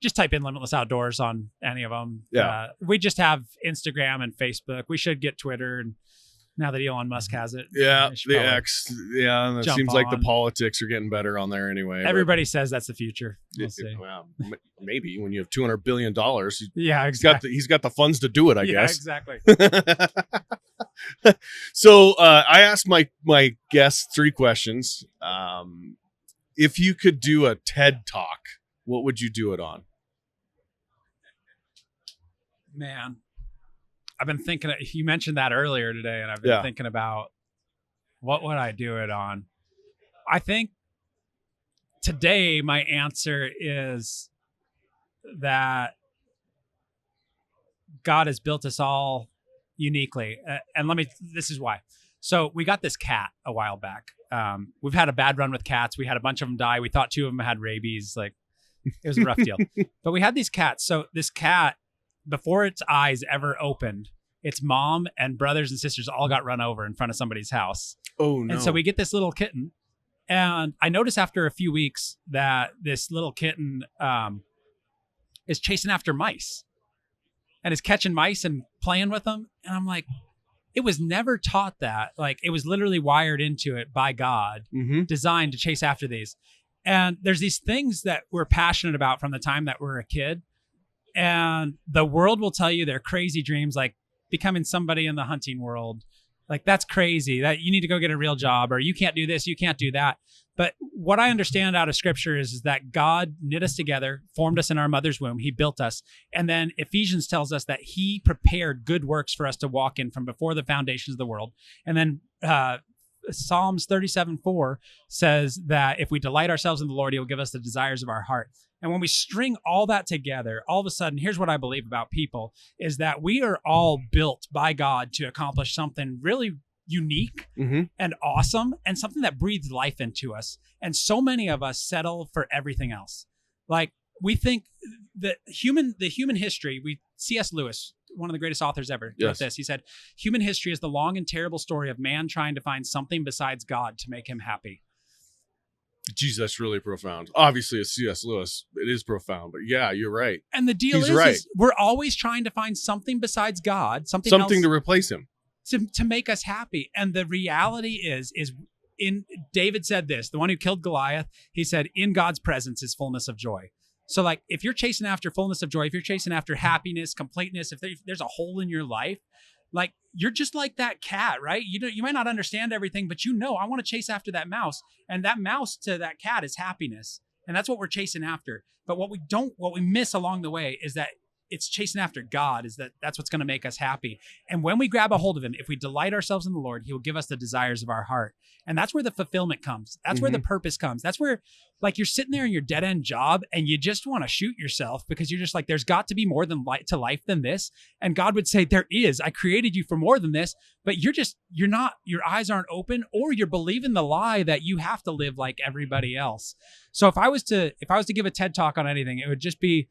Just type in Limitless Outdoors on any of them. Yeah. We just have Instagram and Facebook. We should get Twitter, and now that Elon Musk has it. Yeah, the X. Yeah, and it jump seems like the on. politics are getting better on there anyway. Everybody says that's the future. We'll see. Well, maybe when you have $200 billion, Yeah, exactly. he's got the funds to do it, I guess. Exactly. So I asked my guests 3 questions. If you could do a TED Talk, what would you do it on? Man, I've been thinking, you mentioned that earlier today, and I've been thinking about what would I do it on? I think today my answer is that God has built us all uniquely. And this is why. So we got this cat a while back. We've had a bad run with cats. We had a bunch of them die. We thought 2 of them had rabies. Like, it was a rough deal. But we had these cats. So this cat, before its eyes ever opened, its mom and brothers and sisters all got run over in front of somebody's house. Oh, no. And so we get this little kitten. And I noticed after a few weeks that this little kitten is chasing after mice and is catching mice and playing with them. And I'm like, it was never taught that. Like, it was literally wired into it by God, designed to chase after these. And there's these things that we're passionate about from the time that we're a kid. And the world will tell you they're crazy dreams, like becoming somebody in the hunting world. Like, that's crazy, that you need to go get a real job, or you can't do this, you can't do that. But what I understand out of scripture is that God knit us together, formed us in our mother's womb. He built us. And then Ephesians tells us that he prepared good works for us to walk in from before the foundations of the world. And then Psalms 37:4 says that if we delight ourselves in the Lord, he will give us the desires of our heart. And when we string all that together, all of a sudden, here's what I believe about people, is that we are all built by God to accomplish something really unique and awesome, and something that breathes life into us. And so many of us settle for everything else. Like, we think that the human history, C.S. Lewis, one of the greatest authors ever, wrote this. He said, human history is the long and terrible story of man trying to find something besides God to make him happy. Geez, that's really profound. Obviously, it's C.S. Lewis. It is profound, but yeah, you're right. And the deal is we're always trying to find something besides God, something else to replace him, to make us happy. And the reality is David said this, the one who killed Goliath, he said, in God's presence is fullness of joy. So, like, if you're chasing after fullness of joy, if you're chasing after happiness, completeness, if there's a hole in your life, like, you're just like that cat, right? You might not understand everything, but I want to chase after that mouse. And that mouse to that cat is happiness. And that's what we're chasing after. But what we miss along the way is that it's chasing after God, that's what's going to make us happy. And when we grab a hold of him, if we delight ourselves in the Lord, he will give us the desires of our heart. And that's where the fulfillment comes. That's where the purpose comes. That's where, like, you're sitting there in your dead end job and you just want to shoot yourself because you're just like, there's got to be more than to life than this. And God would say, there is. I created you for more than this, but you're not, your eyes aren't open, or you're believing the lie that you have to live like everybody else. So if I was to give a TED Talk on anything, it would just be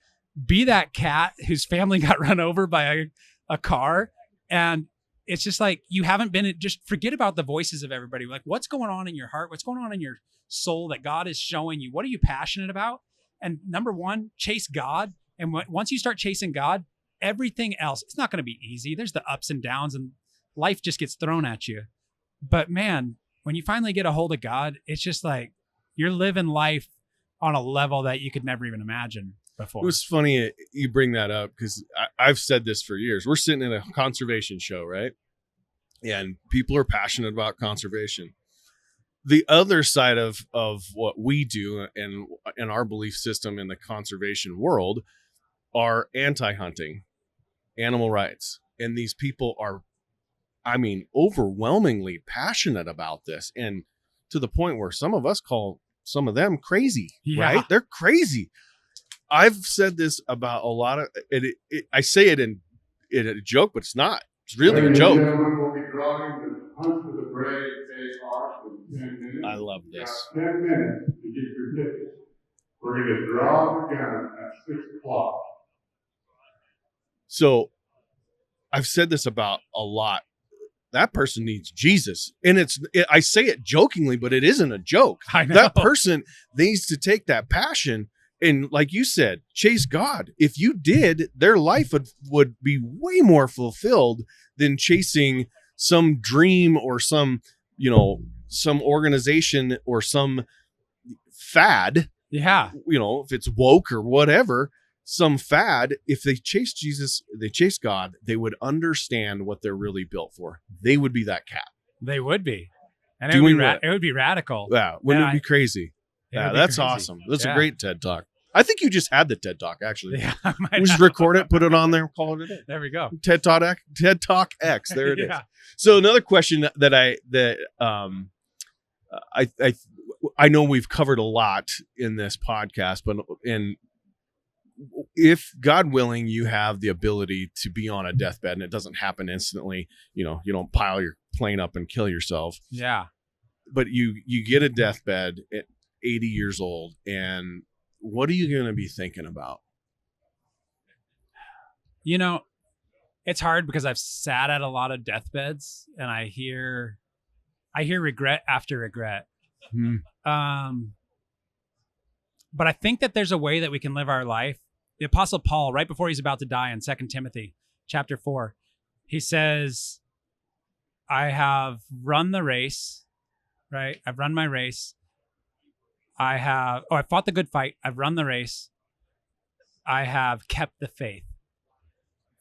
that cat whose family got run over by a car. And it's just like, you haven't been, just forget about the voices of everybody. Like, what's going on in your heart? What's going on in your soul that God is showing you? What are you passionate about? And number one, chase God. And once you start chasing God, everything else, it's not going to be easy. There's the ups and downs, and life just gets thrown at you. But man, when you finally get a hold of God, it's just like you're living life on a level that you could never even imagine before. It was funny you bring that up, because I've said this for years. We're sitting in a conservation show, right? And people are passionate about conservation. The other side of what we do and our belief system in the conservation world are anti-hunting, animal rights, and these people are, I mean, overwhelmingly passionate about this, and to the point where some of us call some of them crazy, right? They're crazy. I've said this about a lot of it. I say it in a joke, but it's not. It's really a joke. We'll be drawing the hunt for the brave day off in 10 minutes. I love this. 10 minutes to get your tickets. We're going to draw the gun at 6 o'clock. So I've said this about a lot. That person needs Jesus. And I say it jokingly, but it isn't a joke. I know. That person needs to take that passion and, like you said, chase God. If you did, their life would be way more fulfilled than chasing some dream or some organization or some fad. Yeah. If it's woke or whatever, some fad. If they chase Jesus, they chase God, they would understand what they're really built for. They would be that cat. They would be. And Doing it would be radical. Yeah. Wouldn't it be crazy? Yeah, that's crazy. awesome. That's a great TED Talk. I think you just had the TED Talk, actually. Yeah, We just record it, put it on there, call it a day. There we go. TED Talk X. There it is. Yeah. So another question that I know we've covered a lot in this podcast, but if God willing, you have the ability to be on a deathbed and it doesn't happen instantly, you don't pile your plane up and kill yourself. Yeah. But you get a deathbed at 80 years old, and what are you going to be thinking about? It's hard because I've sat at a lot of deathbeds and I hear regret after regret. But I think that there's a way that we can live our life. The Apostle Paul, right before he's about to die in 2 Timothy chapter 4, he says, I have run the race, right? I've run my race. I fought the good fight. I've run the race. I have kept the faith.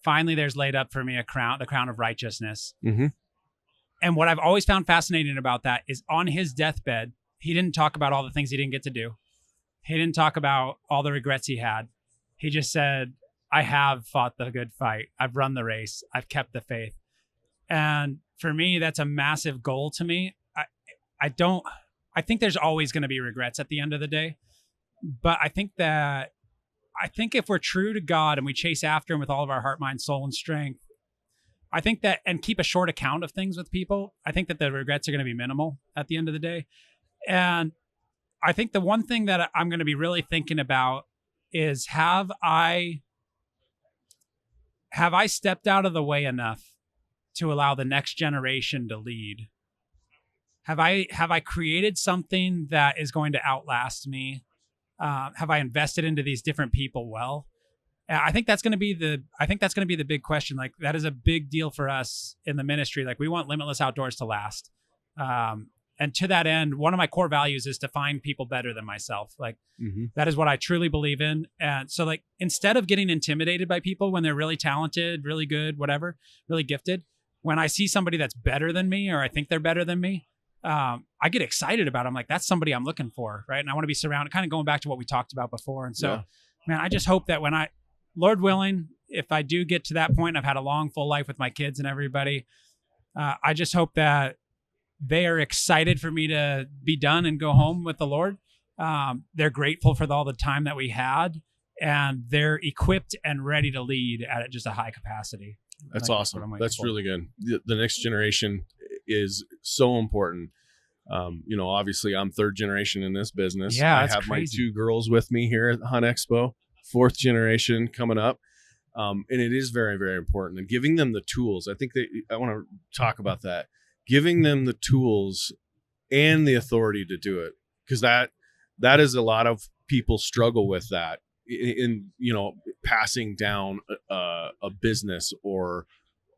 Finally, there's laid up for me the crown of righteousness. Mm-hmm. And what I've always found fascinating about that is on his deathbed, he didn't talk about all the things he didn't get to do. He didn't talk about all the regrets he had. He just said, I have fought the good fight. I've run the race. I've kept the faith. And for me, that's a massive goal to me. I think there's always going to be regrets at the end of the day. But I think if we're true to God and we chase after him with all of our heart, mind, soul, and strength, I think that, and keep a short account of things with people, I think that the regrets are going to be minimal at the end of the day. And I think the one thing that I'm going to be really thinking about is have I stepped out of the way enough to allow the next generation to lead? Have I created something that is going to outlast me? Have I invested into these different people well? I think that's going to be the big question. Like, that is a big deal for us in the ministry. Like, we want Limitless Outdoors to last. And to that end, one of my core values is to find people better than myself. Like, that is what I truly believe in. And so, like, instead of getting intimidated by people when they're really talented, really good, whatever, really gifted, when I see somebody that's better than me, or I think they're better than me, I get excited about it. I'm like, that's somebody I'm looking for, right? And I want to be surrounded, kind of going back to what we talked about before. And so, man, I just hope that when Lord willing, if I do get to that point, I've had a long, full life with my kids and everybody, I just hope that they are excited for me to be done and go home with the Lord. They're grateful for all the time that we had, and they're equipped and ready to lead at just a high capacity. That's awesome. That's really good. The next generation is so important. Obviously I'm third generation in this business. Yeah, I have my two girls with me here at the Hunt Expo, fourth generation coming up. And it is very, very important. And giving them the tools, I want to talk about that. Giving them the tools and the authority to do it. Because that is a lot of people struggle with that in passing down a business or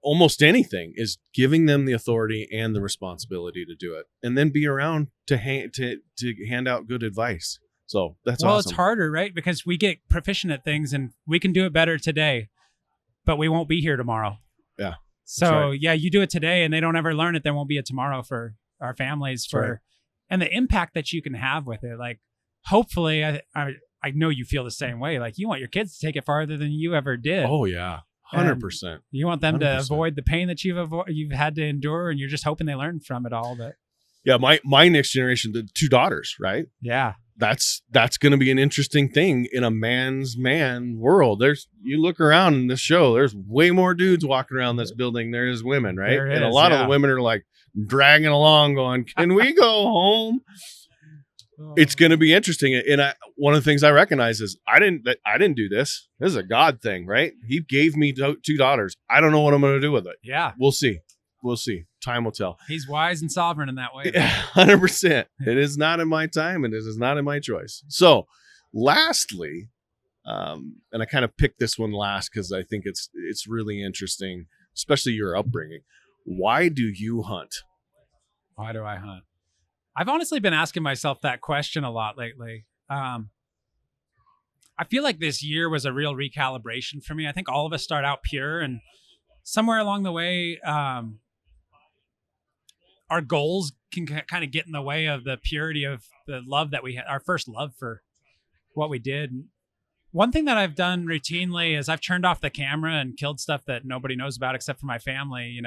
almost anything, is giving them the authority and the responsibility to do it, and then be around to hand out good advice. So that's awesome. It's harder, right? Because we get proficient at things and we can do it better today, but we won't be here tomorrow. Yeah. So you do it today and they don't ever learn it. There won't be a tomorrow for our families, and the impact that you can have with it. Like, hopefully I I know you feel the same way. Like you want your kids to take it farther than you ever did. Oh yeah. 100%. You want them to 100%. avoid the pain that you've had to endure, and you're just hoping they learn from it all. But Yeah, my next generation, the 2 daughters, right? yeah, That's going to be an interesting thing in a man's man world. You look around in this show, there's way more dudes walking around this building there is women, right? There And a is, lot of yeah. the women are like dragging along going, "Can we go home?" It's going to be interesting. And one of the things I recognize is I didn't do this. This is a God thing, right? He gave me 2 daughters. I don't know what I'm going to do with it. Yeah. We'll see. Time will tell. He's wise and sovereign in that way. 100%. It is not in my time, and it is not in my choice. So, lastly, and I kind of picked this one last because I think it's really interesting, especially your upbringing. Why do you hunt? Why do I hunt? I've honestly been asking myself that question a lot lately. I feel like this year was a real recalibration for me. I think all of us start out pure, and somewhere along the way, our goals can kind of get in the way of the purity of the love that we had, our first love for what we did. And one thing that I've done routinely is I've turned off the camera and killed stuff that nobody knows about except for my family,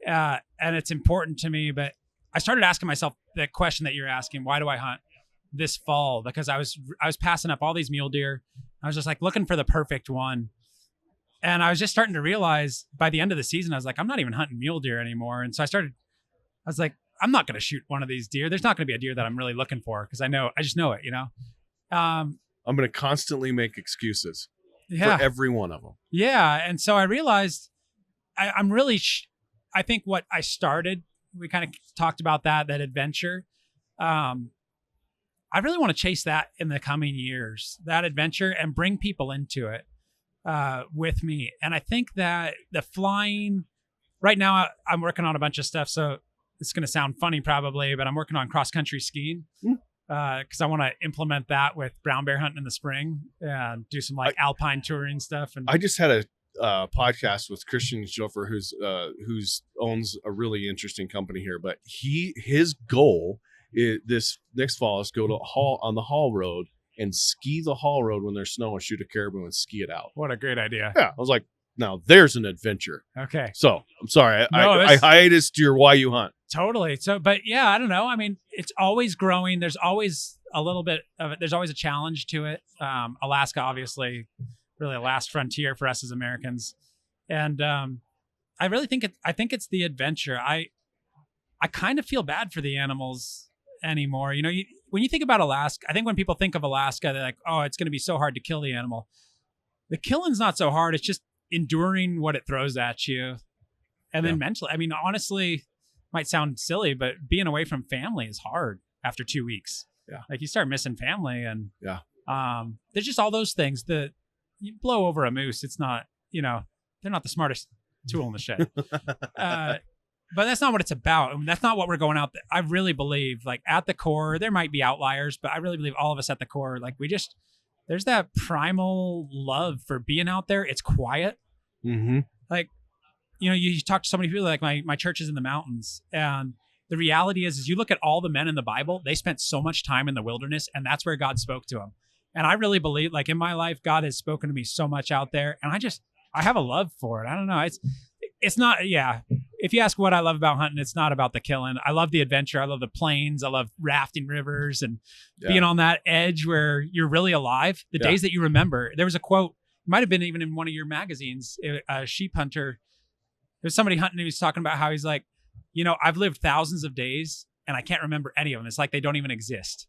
and it's important to me. But I started asking myself the question that you're asking: why do I hunt this fall? Because I was passing up all these mule deer. I was just like looking for the perfect one. And I was just starting to realize by the end of the season, I was like, I'm not even hunting mule deer anymore. And so I was like, I'm not going to shoot one of these deer. There's not going to be a deer that I'm really looking for because I just know it, I'm going to constantly make excuses for every one of them. Yeah. And so I realized I'm really, I think what I started, we kind of talked about that adventure. I really want to chase that in the coming years, that adventure, and bring people into it with me. And I think that the flying right now, I'm working on a bunch of stuff. So it's going to sound funny probably, but I'm working on cross-country skiing because I want to implement that with brown bear hunting in the spring and do some alpine touring stuff. And I just had a podcast with Christian Schoffer, who's owns a really interesting company here, but his goal is this next fall is go to on the Hall Road and ski the Hall Road when there's snow and shoot a caribou and ski it out. What a great idea. Yeah. I was like, now there's an adventure. Okay. So I'm sorry. I hiatused your why you hunt. Totally. So, but yeah, I don't know. I mean, it's always growing. There's always a little bit of it. There's always a challenge to it. Alaska, obviously, really a last frontier for us as Americans. And I really think it's the adventure. I kind of feel bad for the animals anymore. When you think about Alaska, I think when people think of Alaska, they're like, oh, it's going to be so hard to kill the animal. The killing's not so hard. It's just enduring what it throws at you. And then mentally, I mean, honestly, might sound silly, but being away from family is hard after 2 weeks. Yeah. Like you start missing family and there's just all those things that you blow over a moose. It's not, they're not the smartest tool in the shed. But that's not what it's about. I mean, that's not what we're going out there. I really believe at the core, there might be outliers, but I really believe all of us at the core, there's that primal love for being out there. It's quiet. Mm-hmm. You talk to so many people, like my church is in the mountains. And the reality is you look at all the men in the Bible, they spent so much time in the wilderness, and that's where God spoke to them. And I really believe, in my life, God has spoken to me so much out there. And I have a love for it. I don't know. It's not, if you ask what I love about hunting, it's not about the killing. I love the adventure. I love the plains. I love rafting rivers and being on that edge where you're really alive. The days that you remember. There was a quote, it might have been even in one of your magazines, a sheep hunter. There's somebody hunting and he was talking about how he's like, I've lived thousands of days and I can't remember any of them. It's like they don't even exist.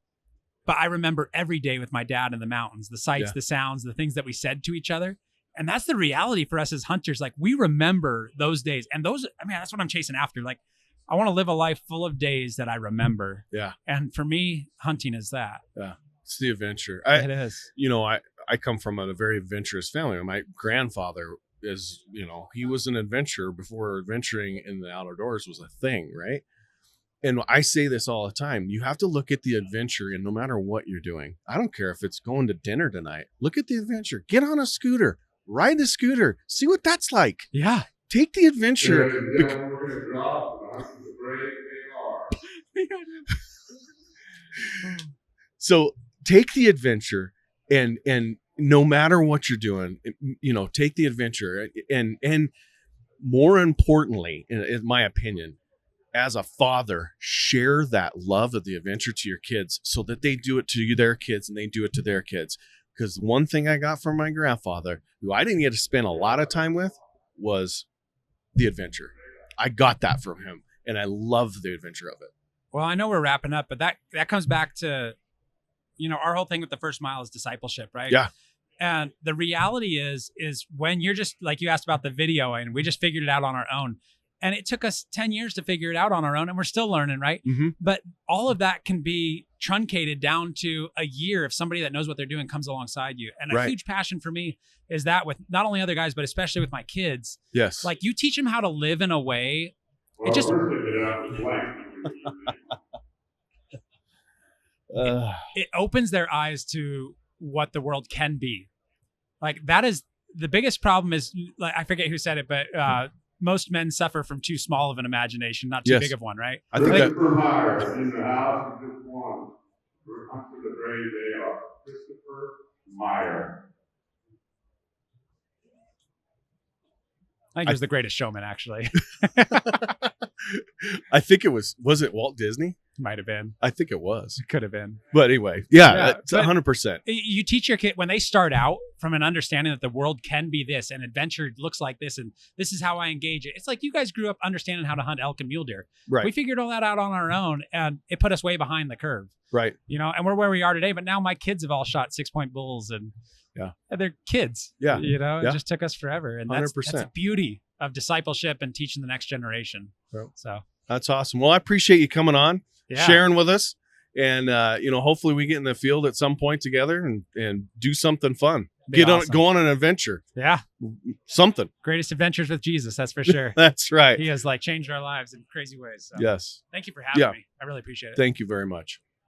But I remember every day with my dad in the mountains, the sights, the sounds, the things that we said to each other. And that's the reality for us as hunters. We remember those days. And that's what I'm chasing after. I want to live a life full of days that I remember. Yeah. And for me, hunting is that. Yeah. It's the adventure. It is. I come from a very adventurous family. My grandfather is, he was an adventurer before adventuring in the outdoors was a thing, right? And I say this all the time. You have to look at the adventure, and no matter what you're doing, I don't care if it's going to dinner tonight. Look at the adventure. Get on a scooter. Ride a scooter. See what that's like. Yeah. Take the adventure. So take the adventure And no matter what you're doing, take the adventure, and more importantly, in my opinion, as a father, share that love of the adventure to your kids so that they do it to their kids and they do it to their kids. Because one thing I got from my grandfather, who I didn't get to spend a lot of time with, was the adventure. I got that from him, and I love the adventure of it. Well, I know we're wrapping up, but that comes back to, our whole thing with the first mile is discipleship, right? Yeah. And the reality is when you're just like you asked about the video, and we just figured it out on our own. And it took us 10 years to figure it out on our own, and we're still learning, right? Mm-hmm. But all of that can be truncated down to a year if somebody that knows what they're doing comes alongside you. And a huge passion for me is that with not only other guys, but especially with my kids. Yes. Like, you teach them how to live in a way. Well, It just it opens their eyes to what the world can be. Like, that is the biggest problem is, like, I forget who said it, but most men suffer from too small of an imagination, not too big of one, right? I think that Christopher Meyer in the house of just one. Up to the very day of Christopher Meyer. I think he was the greatest showman, actually. I think it was it Walt Disney? Might have been. I think it was. It could have been. But anyway, yeah, that's but 100%. You teach your kid when they start out from an understanding that the world can be this and adventure looks like this and this is how I engage it. It's like you guys grew up understanding how to hunt elk and mule deer. Right. We figured all that out on our own, and it put us way behind the curve. Right. And we're where we are today, but now my kids have all shot 6-point bulls and they're kids. Yeah. It just took us forever. And that's 100%. the beauty of discipleship and teaching the next generation. Right. So that's awesome. Well, I appreciate you coming on, sharing with us. And, hopefully we get in the field at some point together and do something fun. Go on an adventure. Yeah. Something. Greatest adventures with Jesus. That's for sure. That's right. He has changed our lives in crazy ways. So. Yes. Thank you for having me. I really appreciate it. Thank you very much.